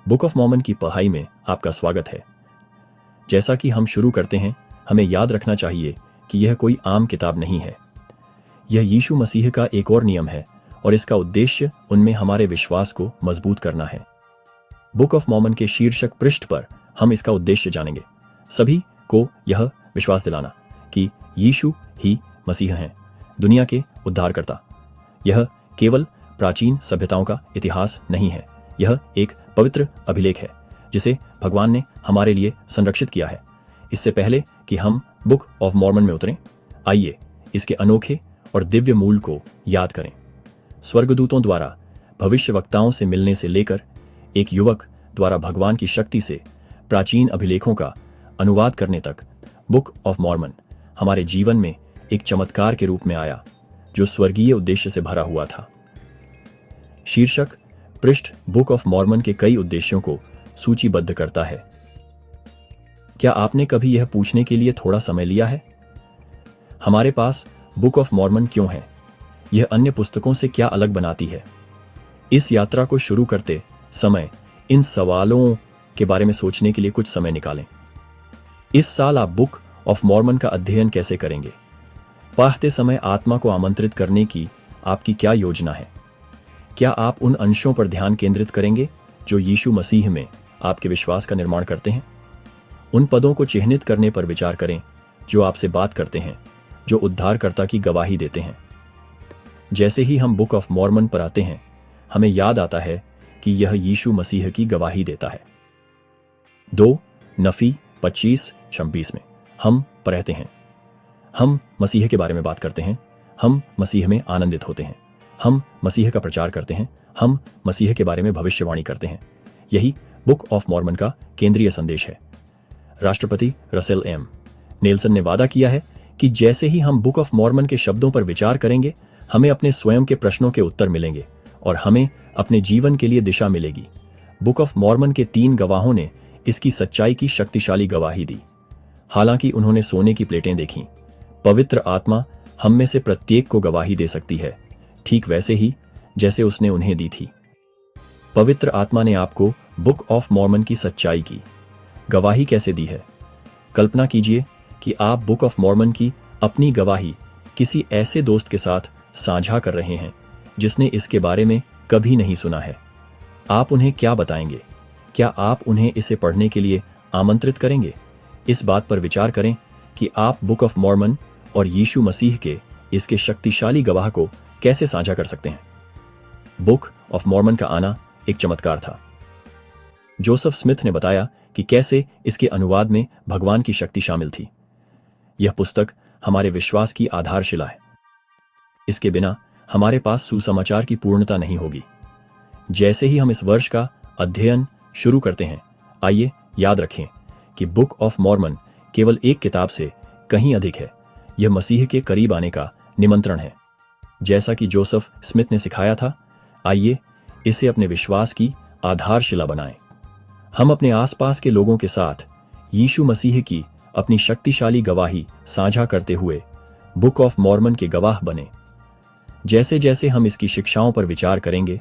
Book of Mormon की पढ़ाई में आपका स्वागत है। जैसा कि हम शुरू करते हैं, हमें याद रखना चाहिए कि यह कोई आम किताब नहीं है। यह यीशु मसीह का एक और नियम है और इसका उद्देश्य उनमें हमारे विश्वास को मजबूत करना है। बुक ऑफ मॉर्मन के शीर्षक पृष्ठ पर हम इसका उद्देश्य जानेंगे। सभी को यह विश्वास दिलाना कि यीशु ही मसीह हैं, दुनिया के उद्धारकर्ता। यह केवल प्राचीन सभ्यताओं का इतिहास नहीं है, यह एक पवित्र अभिलेख है जिसे भगवान ने हमारे लिए संरक्षित किया है। इससे पहले कि हम बुक ऑफ मॉर्मन में उतरें, आइए इसके अनोखे और दिव्य मूल को याद करें। स्वर्गदूतों द्वारा भविष्यवक्ताओं से मिलने से लेकर एक युवक द्वारा भगवान की शक्ति से प्राचीन अभिलेखों का अनुवाद करने तक, बुक ऑफ मॉर्मन हमारे जीवन में एक चमत्कार के रूप में आया जो स्वर्गीय उद्देश्य से भरा हुआ था। शीर्षक पृष्ठ बुक ऑफ मॉर्मन के कई उद्देश्यों को सूचीबद्ध करता है। क्या आपने कभी यह पूछने के लिए थोड़ा समय लिया है, हमारे पास बुक ऑफ मॉर्मन क्यों है? यह अन्य पुस्तकों से क्या अलग बनाती है? इस यात्रा को शुरू करते समय इन सवालों के बारे में सोचने के लिए कुछ समय निकालें। इस साल आप बुक ऑफ मॉर्मन का अध्ययन कैसे करेंगे? पढ़ते समय आत्मा को आमंत्रित करने की आपकी क्या योजना है? क्या आप उन अंशों पर ध्यान केंद्रित करेंगे जो यीशु मसीह में आपके विश्वास का निर्माण करते हैं? उन पदों को चिह्नित करने पर विचार करें जो आपसे बात करते हैं, जो उद्धारकर्ता की गवाही देते हैं। जैसे ही हम बुक ऑफ मॉर्मन पर आते हैं, हमें याद आता है कि यह यीशु मसीह की गवाही देता है। 2 नफी 25-26 में हम पढ़ते हैं, हम मसीह के बारे में बात करते हैं, हम मसीह में आनंदित होते हैं, हम मसीह का प्रचार करते हैं, हम मसीह के बारे में भविष्यवाणी करते हैं। यही बुक ऑफ मॉर्मन का केंद्रीय संदेश है। राष्ट्रपति रसेल एम नेल्सन ने वादा किया है कि जैसे ही हम बुक ऑफ मॉर्मन के शब्दों पर विचार करेंगे, हमें अपने स्वयं के प्रश्नों के उत्तर मिलेंगे और हमें अपने जीवन के लिए दिशा मिलेगी। बुक ऑफ मॉर्मन के 3 गवाहों ने इसकी सच्चाई की शक्तिशाली गवाही दी। हालांकि उन्होंने सोने की प्लेटें देखीं, पवित्र आत्मा हम में से प्रत्येक को गवाही दे सकती है, ठीक वैसे ही जैसे उसने उन्हें दी थी। पवित्र आत्मा ने आपको बुक ऑफ मॉर्मन की सच्चाई की गवाही कैसे दी है? कल्पना कीजिए कि आप बुक ऑफ मॉर्मन की अपनी गवाही किसी ऐसे दोस्त के साथ साझा कर रहे हैं जिसने इसके बारे में कभी नहीं सुना है। आप उन्हें क्या बताएंगे? क्या आप उन्हें इसे पढ़ने के लिए आमंत्रित करेंगे? इस बात पर विचार करें कि आप बुक ऑफ मॉर्मन और यीशु मसीह के इसके शक्तिशाली गवाह को कैसे साझा कर सकते हैं। बुक ऑफ मॉर्मन का आना एक चमत्कार था। जोसेफ स्मिथ ने बताया कि कैसे इसके अनुवाद में भगवान की शक्ति शामिल थी। यह पुस्तक हमारे विश्वास की आधारशिला है। इसके बिना हमारे पास सुसमाचार की पूर्णता नहीं होगी। जैसे ही हम इस वर्ष का अध्ययन शुरू करते हैं, आइए याद रखें कि बुक ऑफ मॉर्मन केवल एक किताब से कहीं अधिक है। यह मसीह के करीब आने का निमंत्रण है। जैसा कि जोसेफ स्मिथ ने सिखाया था, आइए इसे अपने विश्वास की आधारशिला बनाएं। हम अपने आसपास के लोगों के साथ यीशु मसीह की अपनी शक्तिशाली गवाही साझा करते हुए बुक ऑफ मॉर्मन के गवाह बने। जैसे जैसे हम इसकी शिक्षाओं पर विचार करेंगे,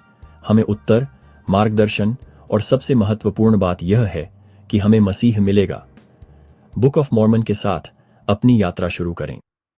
हमें उत्तर, मार्गदर्शन और सबसे महत्वपूर्ण बात यह है कि हमें मसीह मिलेगा। बुक ऑफ मॉर्मन के साथ अपनी यात्रा शुरू करें।